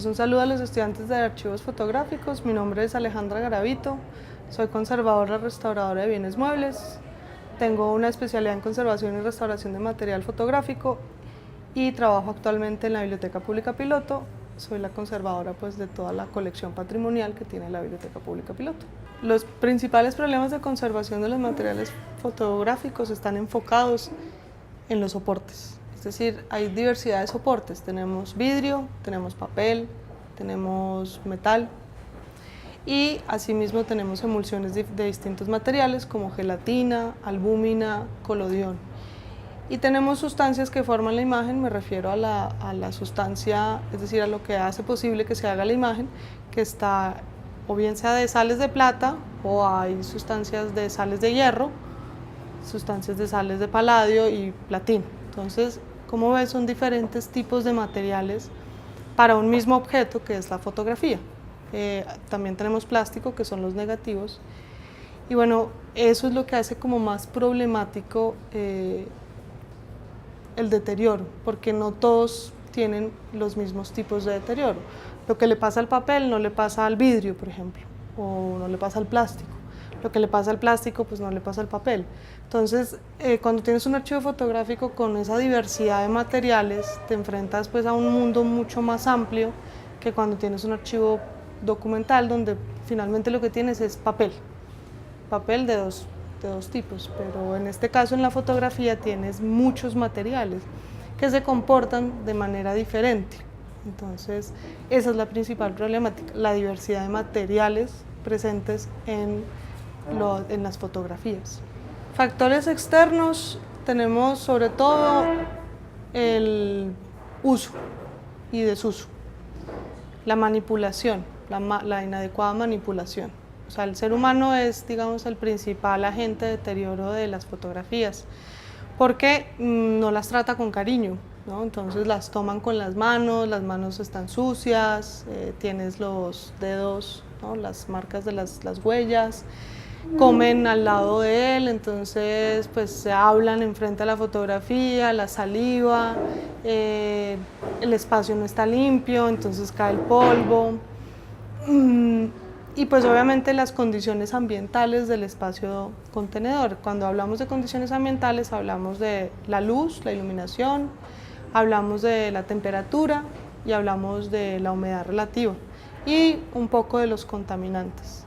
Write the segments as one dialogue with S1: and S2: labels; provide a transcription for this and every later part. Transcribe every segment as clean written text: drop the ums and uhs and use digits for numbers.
S1: Un saludo a los estudiantes de archivos fotográficos. Mi nombre es Alejandra Garavito, soy conservadora restauradora de bienes muebles. Tengo una especialidad en conservación y restauración de material fotográfico y trabajo actualmente en la Biblioteca Pública Piloto. Soy la conservadora de toda la colección patrimonial que tiene la Biblioteca Pública Piloto. Los principales problemas de conservación de los materiales fotográficos están enfocados en los soportes. Es decir, hay diversidad de soportes. Tenemos vidrio, tenemos papel, tenemos metal y asimismo tenemos emulsiones de distintos materiales como gelatina, albúmina, colodión. Y tenemos sustancias que forman la imagen, me refiero a la sustancia, es decir, a lo que hace posible que se haga la imagen, que está o bien sea de sales de plata o hay sustancias de sales de hierro, sustancias de sales de paladio y platino. Entonces, como ves, son diferentes tipos de materiales para un mismo objeto que es la fotografía. También tenemos plástico, que son los negativos. Y bueno, eso es lo que hace como más problemático el deterioro, porque no todos tienen los mismos tipos de deterioro. Lo que le pasa al papel no le pasa al vidrio, por ejemplo, o no le pasa al plástico. Lo que le pasa al plástico, pues no le pasa al papel. Entonces, cuando tienes un archivo fotográfico con esa diversidad de materiales, te enfrentas pues a un mundo mucho más amplio que cuando tienes un archivo documental donde finalmente lo que tienes es papel de dos tipos, pero en este caso en la fotografía tienes muchos materiales que se comportan de manera diferente. Entonces, esa es la principal problemática, la diversidad de materiales presentes en las fotografías. Factores externos, tenemos sobre todo el uso y desuso, la manipulación, la inadecuada manipulación. O sea, el ser humano es, digamos, el principal agente de deterioro de las fotografías, porque no las trata con cariño, ¿no? Entonces las toman con las manos están sucias, tienes los dedos, ¿no? Las marcas de las huellas, comen al lado de él, entonces pues se hablan enfrente a la fotografía, la saliva, el espacio no está limpio, entonces cae el polvo. Y pues obviamente las condiciones ambientales del espacio contenedor. Cuando hablamos de condiciones ambientales hablamos de la luz, la iluminación, hablamos de la temperatura y hablamos de la humedad relativa y un poco de los contaminantes.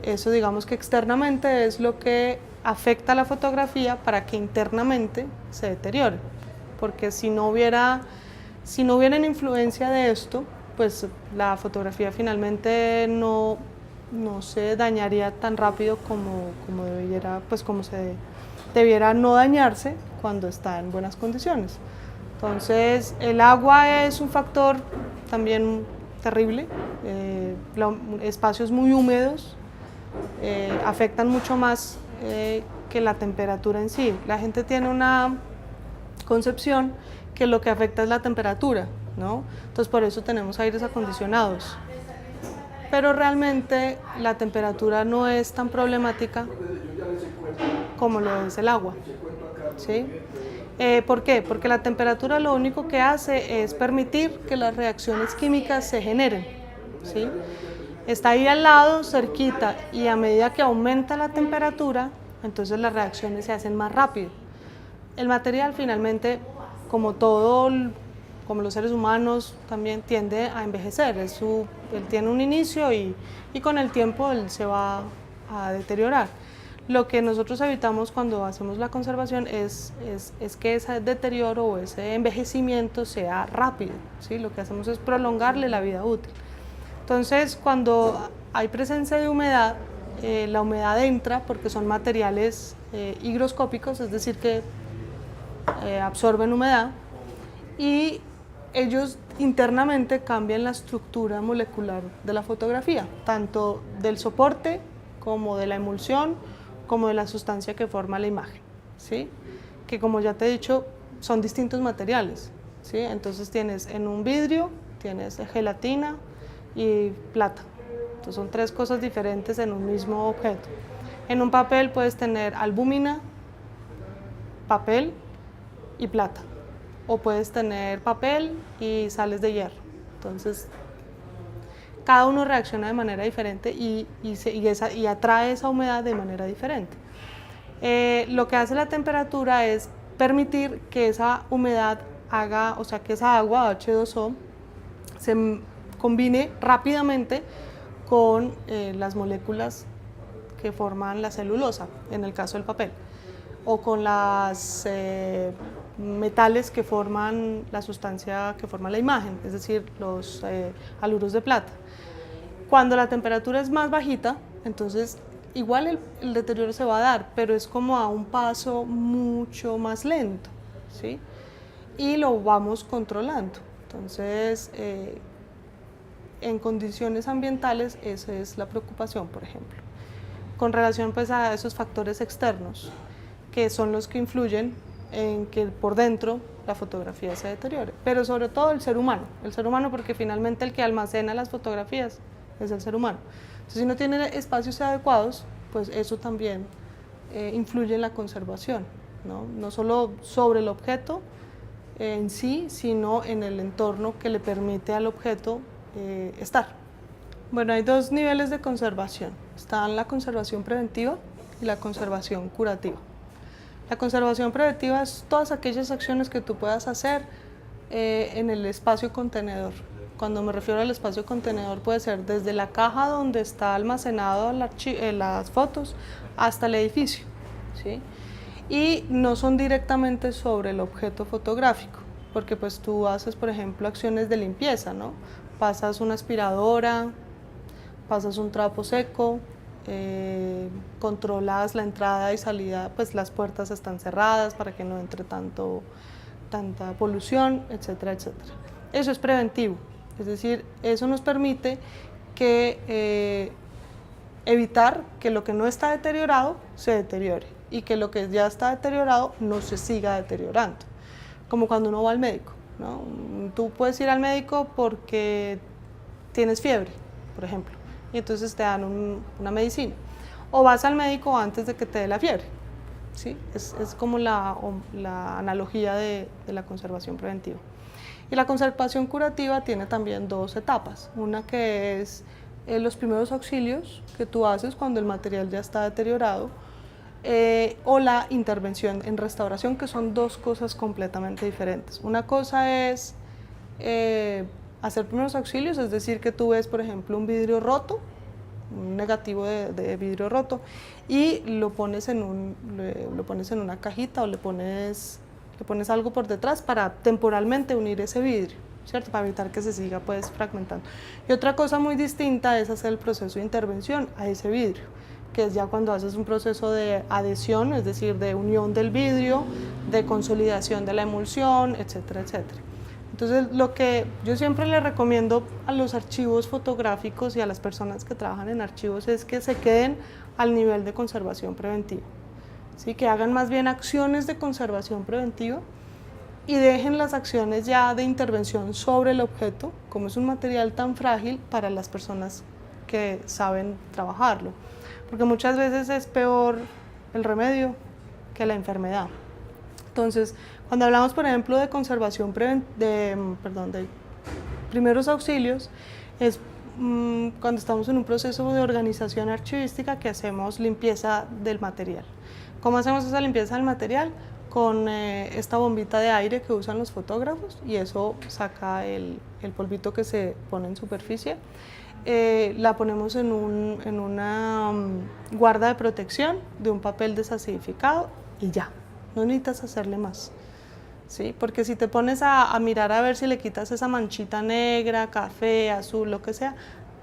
S1: Eso, digamos que externamente es lo que afecta a la fotografía para que internamente se deteriore, porque si no hubiera influencia de esto, pues la fotografía finalmente no se dañaría tan rápido como debiera, pues como se debiera no dañarse cuando está en buenas condiciones. Entonces, el agua es un factor también terrible, espacios muy húmedos afectan mucho más que la temperatura en sí. La gente tiene una concepción que lo que afecta es la temperatura, ¿no? Entonces por eso tenemos aires acondicionados. Pero realmente la temperatura no es tan problemática como lo es el agua, ¿sí? ¿Por qué? Porque la temperatura lo único que hace es permitir que las reacciones químicas se generen, ¿sí? Está ahí al lado, cerquita, y a medida que aumenta la temperatura, entonces las reacciones se hacen más rápido. El material finalmente, como los seres humanos, también tiende a envejecer. Él tiene un inicio y con el tiempo él se va a deteriorar. Lo que nosotros evitamos cuando hacemos la conservación es que ese deterioro o ese envejecimiento sea rápido, ¿sí? Lo que hacemos es prolongarle la vida útil. Entonces, cuando hay presencia de humedad, la humedad entra porque son materiales higroscópicos, es decir, que absorben humedad y ellos internamente cambian la estructura molecular de la fotografía, tanto del soporte como de la emulsión, como de la sustancia que forma la imagen, ¿sí? Que como ya te he dicho, son distintos materiales, ¿sí? Entonces tienes en un vidrio, tienes gelatina y plata. Entonces son tres cosas diferentes en un mismo objeto. En un papel puedes tener albúmina, papel y plata. O puedes tener papel y sales de hierro. Entonces cada uno reacciona de manera diferente y atrae esa humedad de manera diferente. Lo que hace la temperatura es permitir que esa humedad haga, o sea, que esa agua H2O se combine rápidamente con las moléculas que forman la celulosa, en el caso del papel, o con las metales que forman la sustancia que forma la imagen, es decir, los haluros de plata. Cuando la temperatura es más bajita, entonces igual el deterioro se va a dar, pero es como a un paso mucho más lento, ¿sí? Y lo vamos controlando. Entonces, en condiciones ambientales, esa es la preocupación, por ejemplo. Con relación pues, a esos factores externos, que son los que influyen en que por dentro la fotografía se deteriore, pero sobre todo el ser humano porque finalmente el que almacena las fotografías es el ser humano. Entonces, si no tiene espacios adecuados, pues eso también influye en la conservación, no solo sobre el objeto en sí, sino en el entorno que le permite al objeto estar. Bueno, hay dos niveles de conservación. Están la conservación preventiva y la conservación curativa. La conservación preventiva es todas aquellas acciones que tú puedas hacer en el espacio contenedor. Cuando me refiero al espacio contenedor puede ser desde la caja donde está almacenado las fotos hasta el edificio, ¿sí? Y no son directamente sobre el objeto fotográfico, porque pues tú haces, por ejemplo, acciones de limpieza, ¿no? Pasas una aspiradora, pasas un trapo seco, controlas la entrada y salida, pues las puertas están cerradas para que no entre tanta polución, etcétera, etcétera. Eso es preventivo, es decir, eso nos permite que, evitar que lo que no está deteriorado se deteriore y que lo que ya está deteriorado no se siga deteriorando, como cuando uno va al médico, ¿no? Tú puedes ir al médico porque tienes fiebre, por ejemplo, y entonces te dan una medicina, o vas al médico antes de que te dé la fiebre, ¿sí? Es como la analogía de la conservación preventiva. Y la conservación curativa tiene también dos etapas, una que es los primeros auxilios que tú haces cuando el material ya está deteriorado, o la intervención en restauración, que son dos cosas completamente diferentes. Una cosa es hacer primeros auxilios, es decir, que tú ves, por ejemplo, un vidrio roto, un negativo de vidrio roto, y lo pones en una cajita o le pones algo por detrás para temporalmente unir ese vidrio, ¿cierto? Para evitar que se siga pues fragmentando. Y otra cosa muy distinta es hacer el proceso de intervención a ese vidrio, que es ya cuando haces un proceso de adhesión, es decir, de unión del vidrio, de consolidación de la emulsión, etcétera, etcétera. Entonces, lo que yo siempre le recomiendo a los archivos fotográficos y a las personas que trabajan en archivos es que se queden al nivel de conservación preventiva, ¿sí? Que hagan más bien acciones de conservación preventiva y dejen las acciones ya de intervención sobre el objeto, como es un material tan frágil, para las personas que saben trabajarlo, porque muchas veces es peor el remedio que la enfermedad. Entonces, cuando hablamos, por ejemplo, de conservación de primeros auxilios, es cuando estamos en un proceso de organización archivística que hacemos limpieza del material. ¿Cómo hacemos esa limpieza del material? Con esta bombita de aire que usan los fotógrafos, y eso saca el polvito que se pone en superficie. La ponemos en una guarda de protección de un papel desacidificado y ya, no necesitas hacerle más, ¿sí? Porque si te pones a mirar a ver si le quitas esa manchita negra, café, azul, lo que sea,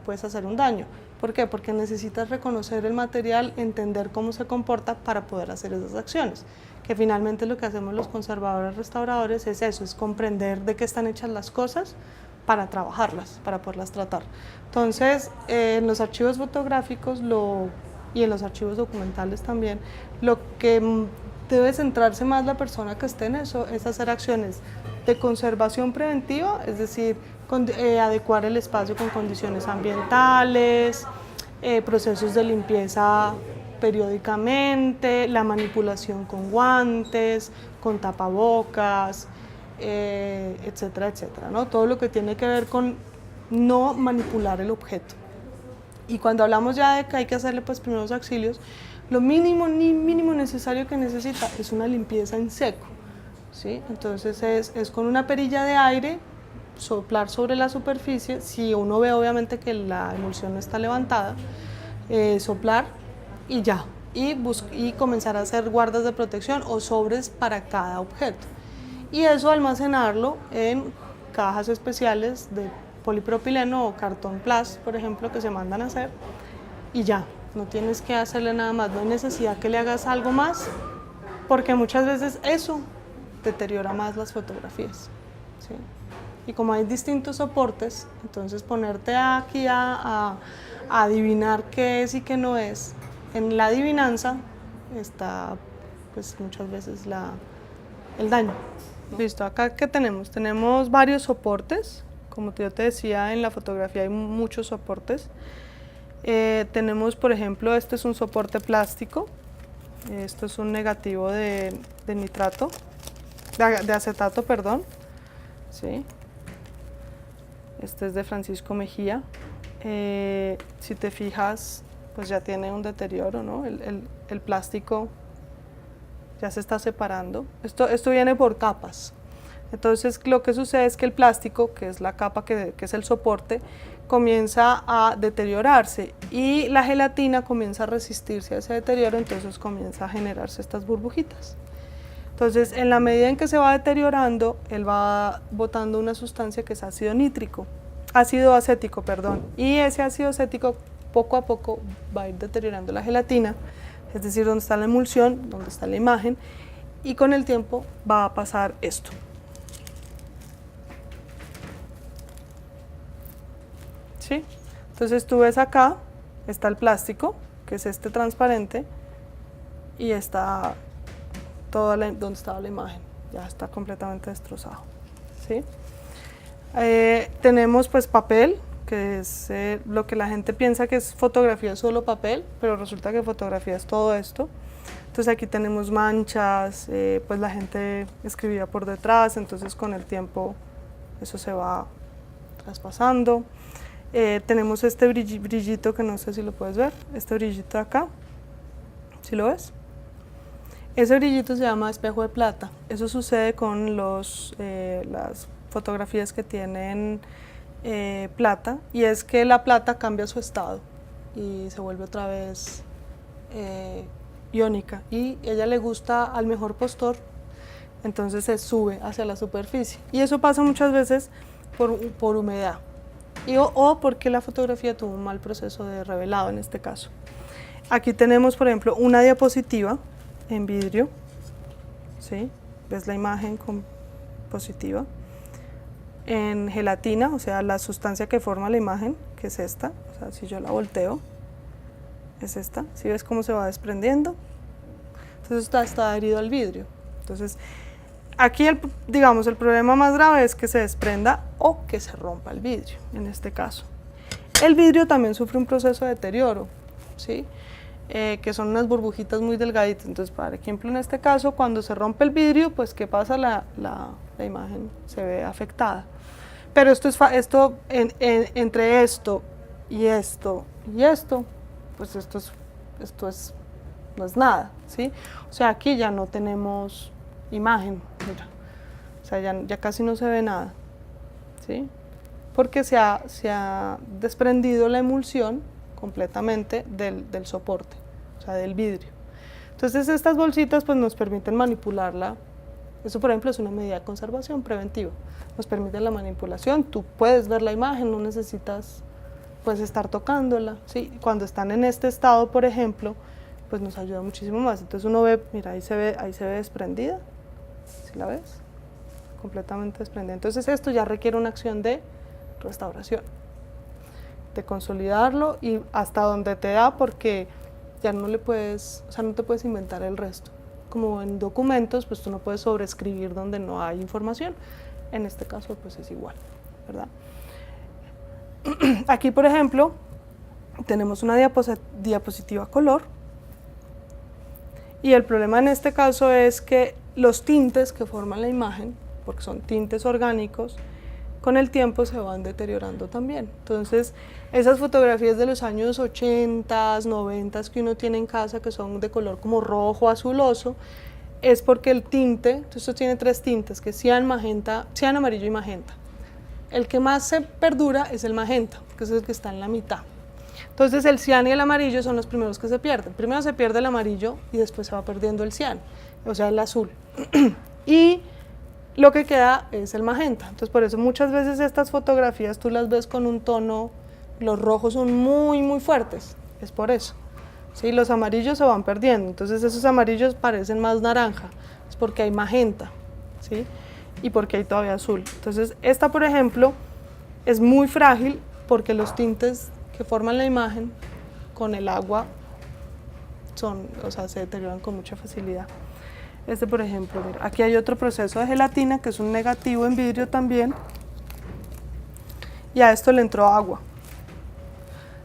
S1: puedes hacer un daño. ¿Por qué? Porque necesitas reconocer el material, entender cómo se comporta para poder hacer esas acciones, que finalmente lo que hacemos los conservadores restauradores es eso, es comprender de qué están hechas las cosas para trabajarlas, para poderlas tratar. Entonces, en los archivos fotográficos y en los archivos documentales también, lo que debe centrarse más la persona que esté en eso es hacer acciones de conservación preventiva, es decir, adecuar el espacio con condiciones ambientales, procesos de limpieza periódicamente, la manipulación con guantes, con tapabocas, etcétera, etcétera, ¿no? Todo lo que tiene que ver con no manipular el objeto. Y cuando hablamos ya de que hay que hacerle pues primeros auxilios, lo mínimo necesario que necesita es una limpieza en seco, ¿sí? Entonces es con una perilla de aire, soplar sobre la superficie, si uno ve obviamente que la emulsión no está levantada, soplar y ya, y comenzar a hacer guardas de protección o sobres para cada objeto. Y eso almacenarlo en cajas especiales de polipropileno o cartón plas, por ejemplo, que se mandan a hacer, y ya, no tienes que hacerle nada más, no hay necesidad que le hagas algo más, porque muchas veces eso deteriora más las fotografías, ¿sí? Y como hay distintos soportes, entonces ponerte aquí a adivinar qué es y qué no es, en la adivinanza está pues muchas veces el daño. Listo, acá ¿qué tenemos? Tenemos varios soportes, como yo te decía, en la fotografía hay muchos soportes. Tenemos, por ejemplo, este es un soporte plástico, esto es un negativo de nitrato, de acetato, perdón, ¿sí? Este es de Francisco Mejía. Si te fijas, pues ya tiene un deterioro, ¿no? El plástico ya se está separando. Esto viene por capas. Entonces lo que sucede es que el plástico, que es la capa que es el soporte, comienza a deteriorarse y la gelatina comienza a resistirse a ese deterioro, entonces comienza a generarse estas burbujitas. Entonces, en la medida en que se va deteriorando, él va botando una sustancia que es ácido acético, perdón, y ese ácido acético poco a poco va a ir deteriorando la gelatina, es decir, donde está la emulsión, donde está la imagen, y con el tiempo va a pasar esto. ¿Sí? Entonces tú ves acá, está el plástico, que es este transparente, y está donde estaba la imagen, ya está completamente destrozado, ¿sí? Tenemos pues papel, que es lo que la gente piensa que es fotografía, solo papel, pero resulta que fotografía es todo esto. Entonces aquí tenemos manchas, pues la gente escribía por detrás, entonces con el tiempo eso se va traspasando. Tenemos este brillito que no sé si lo puedes ver, este brillito de acá, ¿sí lo ves? Ese brillito se llama espejo de plata. Eso sucede con las fotografías que tienen plata, y es que la plata cambia su estado y se vuelve otra vez iónica, y ella le gusta al mejor postor, entonces se sube hacia la superficie, y eso pasa muchas veces por humedad o porque la fotografía tuvo un mal proceso de revelado en este caso. Aquí tenemos, por ejemplo, una diapositiva en vidrio, ¿sí? Ves la imagen con positiva. En gelatina, o sea, la sustancia que forma la imagen, que es esta, o sea, si yo la volteo, es esta, ¿sí ves cómo se va desprendiendo? Entonces está adherido al vidrio. Entonces, aquí digamos, el problema más grave es que se desprenda o que se rompa el vidrio, en este caso. El vidrio también sufre un proceso de deterioro, ¿sí? Que son unas burbujitas muy delgaditas. Entonces, por ejemplo, en este caso, cuando se rompe el vidrio, pues ¿qué pasa? La imagen se ve afectada. Pero entre esto, pues no es nada, ¿sí? O sea, aquí ya no tenemos imagen, mira. O sea, ya casi no se ve nada, ¿sí? Porque se ha desprendido la emulsión completamente del soporte, o sea, del vidrio. Entonces estas bolsitas pues nos permiten manipularla. Eso, por ejemplo, es una medida de conservación preventiva. Nos permite la manipulación, tú puedes ver la imagen, no necesitas pues estar tocándola, ¿sí? Cuando están en este estado, por ejemplo, pues nos ayuda muchísimo más. Entonces uno ve, mira, ahí se ve desprendida, ¿sí la ves? Completamente desprendida. Entonces esto ya requiere una acción de restauración, de consolidarlo y hasta donde te da, porque ya no le puedes, o sea, no te puedes inventar el resto. Como en documentos, pues tú no puedes sobreescribir donde no hay información. En este caso, pues es igual, ¿verdad? Aquí, por ejemplo, tenemos una diapositiva color, y el problema en este caso es que los tintes que forman la imagen, porque son tintes orgánicos, con el tiempo se van deteriorando también. Entonces, esas fotografías de los años 80, 90 que uno tiene en casa, que son de color como rojo, azuloso, es porque el tinte, esto tiene 3 tintes, que es cian, magenta, cian, amarillo y magenta. El que más se perdura es el magenta, que es el que está en la mitad. Entonces el cian y el amarillo son los primeros que se pierden. Primero se pierde el amarillo y después se va perdiendo el cian, o sea, el azul. Y lo que queda es el magenta. Entonces por eso muchas veces estas fotografías tú las ves con un tono, los rojos son muy muy fuertes, es por eso. ¿Sí? Los amarillos se van perdiendo, entonces esos amarillos parecen más naranja, es porque hay magenta, ¿sí? Y porque hay todavía azul. Entonces esta, por ejemplo, es muy frágil porque los tintes que forman la imagen con el agua se deterioran con mucha facilidad. Este, por ejemplo, mira, aquí hay otro proceso de gelatina que es un negativo en vidrio también, y a esto le entró agua.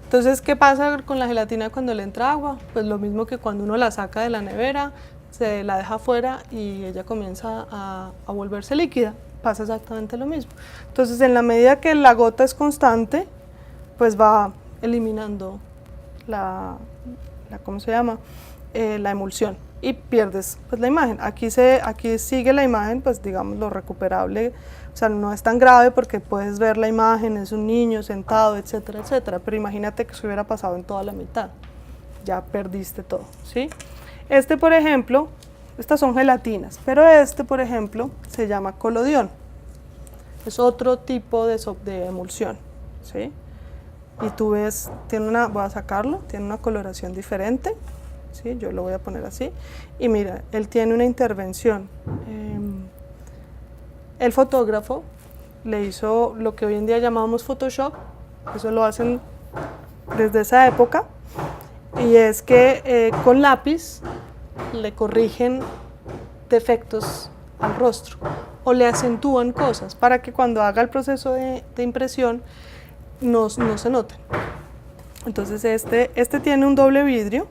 S1: Entonces, ¿qué pasa con la gelatina cuando le entra agua? Pues lo mismo que cuando uno la saca de la nevera, se la deja afuera y ella comienza a volverse líquida. Pasa exactamente lo mismo. Entonces, en la medida que la gota es constante, pues va eliminando ¿cómo se llama? La emulsión, y pierdes pues la imagen. Aquí sigue la imagen, pues digamos lo recuperable, o sea, no es tan grave porque puedes ver la imagen, es un niño sentado, etcétera, etcétera, pero imagínate que se hubiera pasado en toda la mitad, ya perdiste todo, ¿sí? Este, por ejemplo, estas son gelatinas, pero este, por ejemplo, se llama colodión, es otro tipo de emulsión, ¿sí? Y tú ves, voy a sacarlo, tiene una coloración diferente, ¿sí? Yo lo voy a poner así, y mira, él tiene una intervención. El fotógrafo le hizo lo que hoy en día llamamos Photoshop, eso lo hacen desde esa época, y es que con lápiz le corrigen defectos al rostro o le acentúan cosas para que cuando haga el proceso de impresión no se noten. Entonces este tiene un doble vidrio,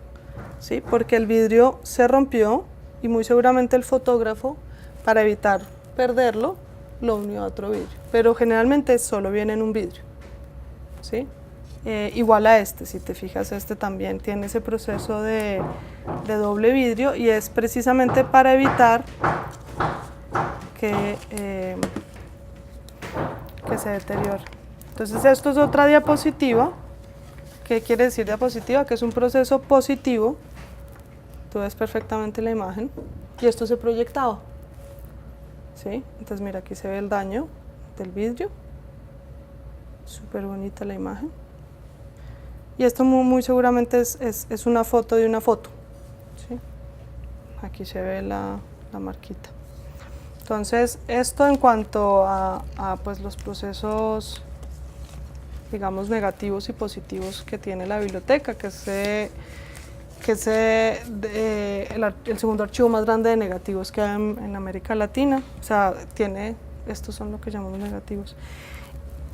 S1: ¿sí? Porque el vidrio se rompió y muy seguramente el fotógrafo, para evitar perderlo, lo unió a otro vidrio, pero generalmente solo viene en un vidrio, ¿sí? Igual a este, si te fijas, este también tiene ese proceso de doble vidrio y es precisamente para evitar que se deteriore. Entonces esto es otra diapositiva. ¿Qué quiere decir diapositiva? Que es un proceso positivo. Tú ves perfectamente la imagen y esto se proyectaba, ¿sí? Entonces mira, aquí se ve el daño del vidrio, súper bonita la imagen, y esto muy seguramente es una foto de una foto, ¿sí? Aquí se ve la marquita. Entonces esto en cuanto a pues los procesos, digamos, negativos y positivos que tiene la biblioteca, que es el segundo archivo más grande de negativos que hay en América Latina. O sea, estos son lo que llamamos negativos.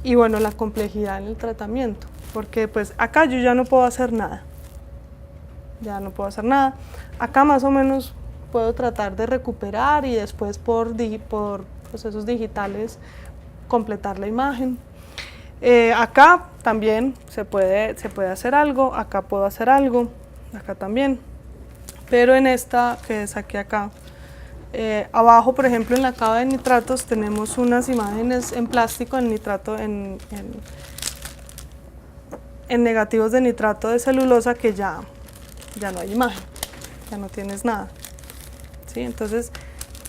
S1: Y bueno, la complejidad en el tratamiento, porque pues acá yo ya no puedo hacer nada. Acá más o menos puedo tratar de recuperar y después por procesos digitales completar la imagen. Acá también se puede hacer algo, acá puedo hacer algo, acá también, pero en esta que es acá, abajo, por ejemplo, en la cava de nitratos tenemos unas imágenes en plástico, en nitrato, en negativos de nitrato de celulosa, que ya no hay imagen, ya no tienes nada, ¿sí? Entonces,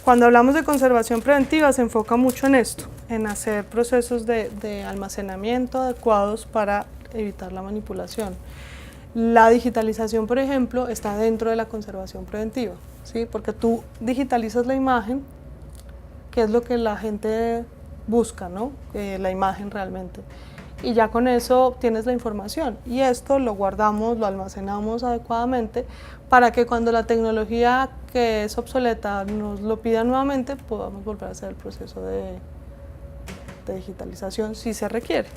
S1: cuando hablamos de conservación preventiva se enfoca mucho en esto, en hacer procesos de almacenamiento adecuados para evitar la manipulación. La digitalización, por ejemplo, está dentro de la conservación preventiva, ¿sí? Porque tú digitalizas la imagen, que es lo que la gente busca, ¿no? La imagen realmente. Y ya con eso tienes la información. Y esto lo guardamos, lo almacenamos adecuadamente para que cuando la tecnología que es obsoleta nos lo pida nuevamente, podamos volver a hacer el proceso de digitalización si se requiere.